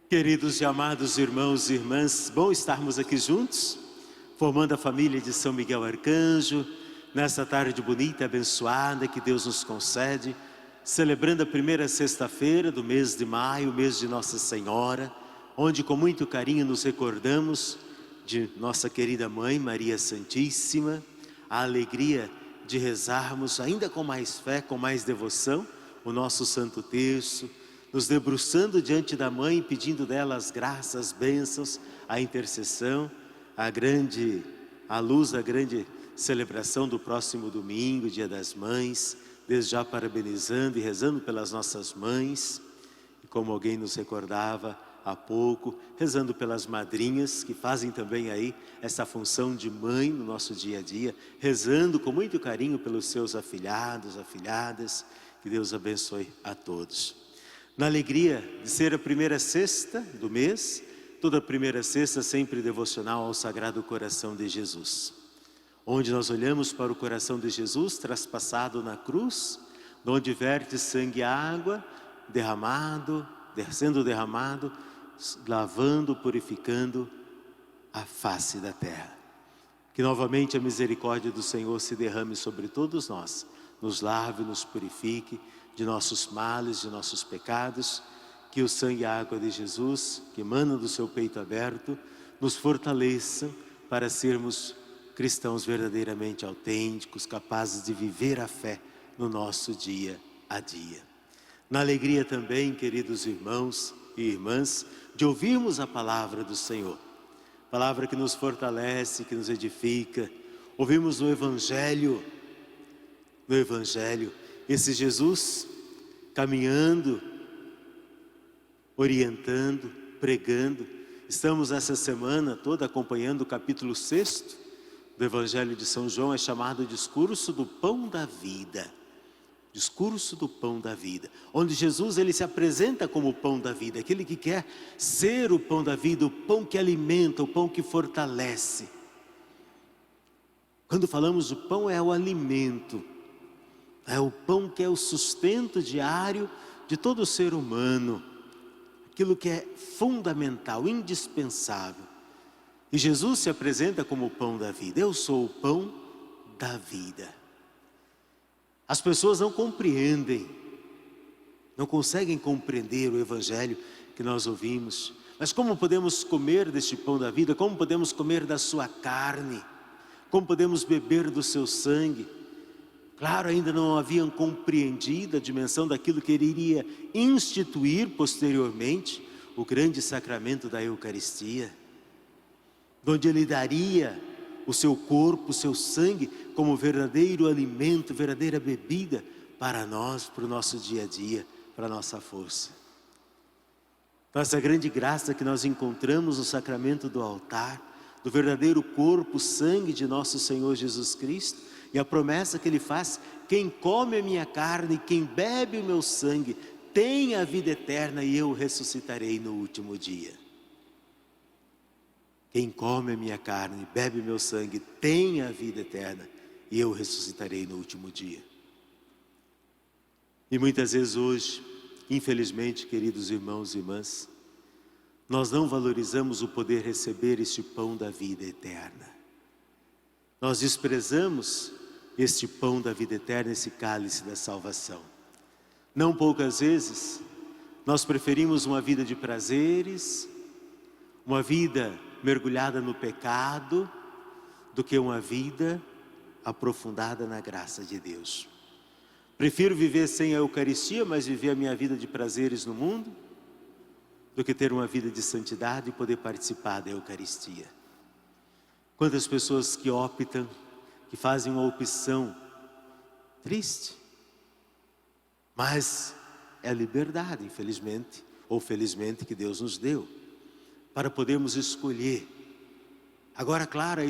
Queridos e amados irmãos e irmãs, bom estarmos aqui juntos, formando a família de São Miguel Arcanjo, nessa tarde bonita e abençoada que Deus nos concede, celebrando a primeira sexta-feira do mês de maio, mês de Nossa Senhora, onde com muito carinho nos recordamos de nossa querida Mãe Maria Santíssima, a alegria de rezarmos ainda com mais fé, com mais devoção, o nosso Santo Terço, nos debruçando diante da Mãe, pedindo dela as graças, as bênçãos, a intercessão, a luz da grande celebração do próximo domingo, Dia das Mães, desde já parabenizando e rezando pelas nossas mães, e como alguém nos recordava há pouco, rezando pelas madrinhas que fazem também aí essa função de mãe no nosso dia a dia, rezando com muito carinho pelos seus afilhados, afilhadas, que Deus abençoe a todos. Na alegria de ser a primeira sexta do mês, toda primeira sexta sempre devocional ao Sagrado Coração de Jesus, onde nós olhamos para o coração de Jesus traspassado na cruz, onde verte sangue e água, sendo derramado, lavando, purificando a face da terra. Que novamente a misericórdia do Senhor se derrame sobre todos nós, nos lave, nos purifique de nossos males, de nossos pecados, que o sangue e a água de Jesus, que emana do seu peito aberto, nos fortaleçam para sermos cristãos verdadeiramente autênticos, capazes de viver a fé no nosso dia a dia. Na alegria também, queridos irmãos e irmãs, de ouvirmos a palavra do Senhor, palavra que nos fortalece, que nos edifica. Ouvimos no Evangelho, esse Jesus caminhando, orientando, pregando. Estamos essa semana toda acompanhando o capítulo 6 do Evangelho de São João, é chamado Discurso do Pão da Vida. Discurso do Pão da Vida, onde Jesus ele se apresenta como o Pão da Vida, aquele que quer ser o Pão da Vida, o pão que alimenta, o pão que fortalece. Quando falamos do pão, é o alimento, é o pão que é o sustento diário de todo ser humano, aquilo que é fundamental, indispensável. E Jesus se apresenta como o pão da vida. Eu sou o pão da vida. As pessoas não compreendem, não conseguem compreender o Evangelho que nós ouvimos. Mas como podemos comer deste pão da vida? Como podemos comer da sua carne? Como podemos beber do seu sangue? Claro, ainda não haviam compreendido a dimensão daquilo que ele iria instituir posteriormente, o grande sacramento da Eucaristia, onde ele daria o seu corpo, o seu sangue, como verdadeiro alimento, verdadeira bebida para nós, para o nosso dia a dia, para a nossa força. Então, essa grande graça que nós encontramos no sacramento do altar, do verdadeiro corpo, sangue de nosso Senhor Jesus Cristo, e a promessa que ele faz: quem come a minha carne, quem bebe o meu sangue, tem a vida eterna e eu ressuscitarei no último dia. Quem come a minha carne, bebe o meu sangue, tem a vida eterna e eu ressuscitarei no último dia. E muitas vezes hoje, infelizmente, queridos irmãos e irmãs, nós não valorizamos o poder receber este pão da vida eterna. Nós desprezamos este pão da vida eterna, esse cálice da salvação. Não poucas vezes, nós preferimos uma vida de prazeres, uma vida mergulhada no pecado, do que uma vida aprofundada na graça de Deus. Prefiro viver sem a Eucaristia, mas viver a minha vida de prazeres no mundo, do que ter uma vida de santidade e poder participar da Eucaristia. Quantas pessoas que optam, que fazem uma opção triste, mas é a liberdade, infelizmente, ou felizmente, que Deus nos deu, para podermos escolher. Agora, claro,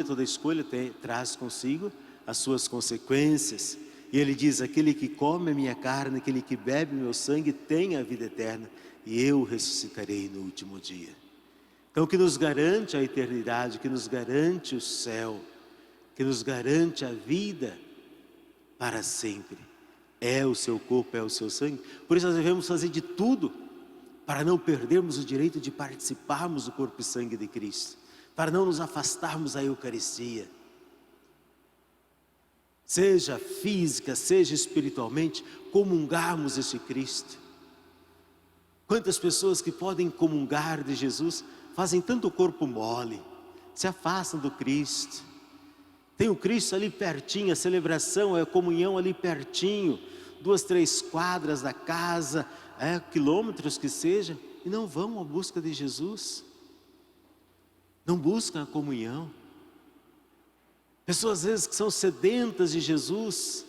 toda escolha traz consigo as suas consequências, e ele diz: aquele que come a minha carne, aquele que bebe o meu sangue, tem a vida eterna, e eu ressuscitarei no último dia. Então, o que nos garante a eternidade, o que nos garante o céu, o que nos garante a vida para sempre, é o seu corpo, é o seu sangue. Por isso nós devemos fazer de tudo para não perdermos o direito de participarmos do corpo e sangue de Cristo, para não nos afastarmos da Eucaristia, seja física, seja espiritualmente, comungarmos esse Cristo. Quantas pessoas que podem comungar de Jesus fazem tanto corpo mole, se afastam do Cristo. Tem o Cristo ali pertinho, a celebração, a comunhão ali pertinho, 2, 3 quadras da casa, quilômetros que seja, e não vão à busca de Jesus, não buscam a comunhão. Pessoas às vezes que são sedentas de Jesus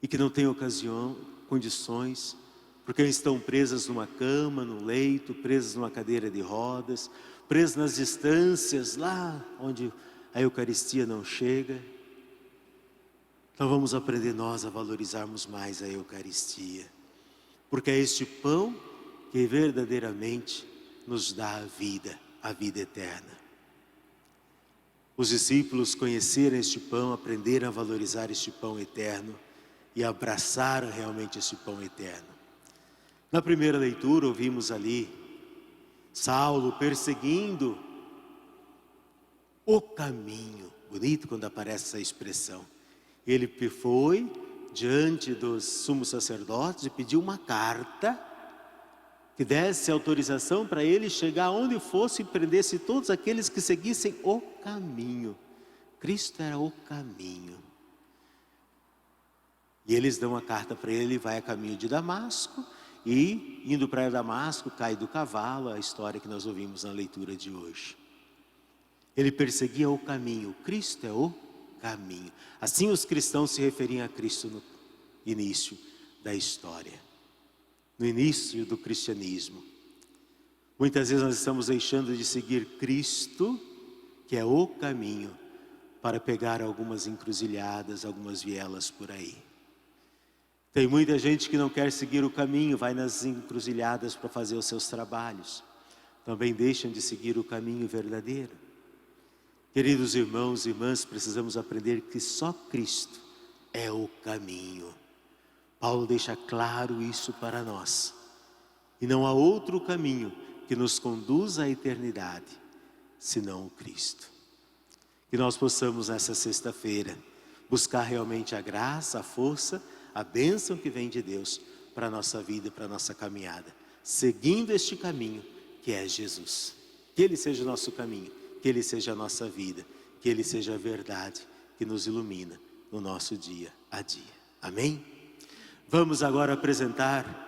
e que não têm ocasião, condições, porque estão presas numa cama, num leito, presas numa cadeira de rodas, presas nas distâncias, lá onde a Eucaristia não chega. Então vamos aprender nós a valorizarmos mais a Eucaristia, porque é este pão que verdadeiramente nos dá a vida eterna. Os discípulos conheceram este pão, aprenderam a valorizar este pão eterno e abraçaram realmente este pão eterno. Na primeira leitura ouvimos ali Saulo perseguindo o caminho. Bonito quando aparece essa expressão. Ele foi diante dos sumos sacerdotes e pediu uma carta que desse autorização para ele chegar onde fosse e prendesse todos aqueles que seguissem o caminho. Cristo era o caminho. E eles dão a carta para ele, vai a caminho de Damasco, e indo para Damasco, cai do cavalo, a história que nós ouvimos na leitura de hoje. Ele perseguia o caminho, Cristo é o caminho. Assim os cristãos se referiam a Cristo no início da história, no início do cristianismo. Muitas vezes nós estamos deixando de seguir Cristo, que é o caminho, para pegar algumas encruzilhadas, algumas vielas por aí. Tem muita gente que não quer seguir o caminho, vai nas encruzilhadas para fazer os seus trabalhos. Também deixam de seguir o caminho verdadeiro. Queridos irmãos e irmãs, precisamos aprender que só Cristo é o caminho. Paulo deixa claro isso para nós. E não há outro caminho que nos conduza à eternidade, senão o Cristo. Que nós possamos nessa sexta-feira buscar realmente a graça, a força, a bênção que vem de Deus para a nossa vida e para a nossa caminhada, seguindo este caminho que é Jesus. Que Ele seja o nosso caminho, que Ele seja a nossa vida, que Ele seja a verdade que nos ilumina no nosso dia a dia. Amém? Vamos agora apresentar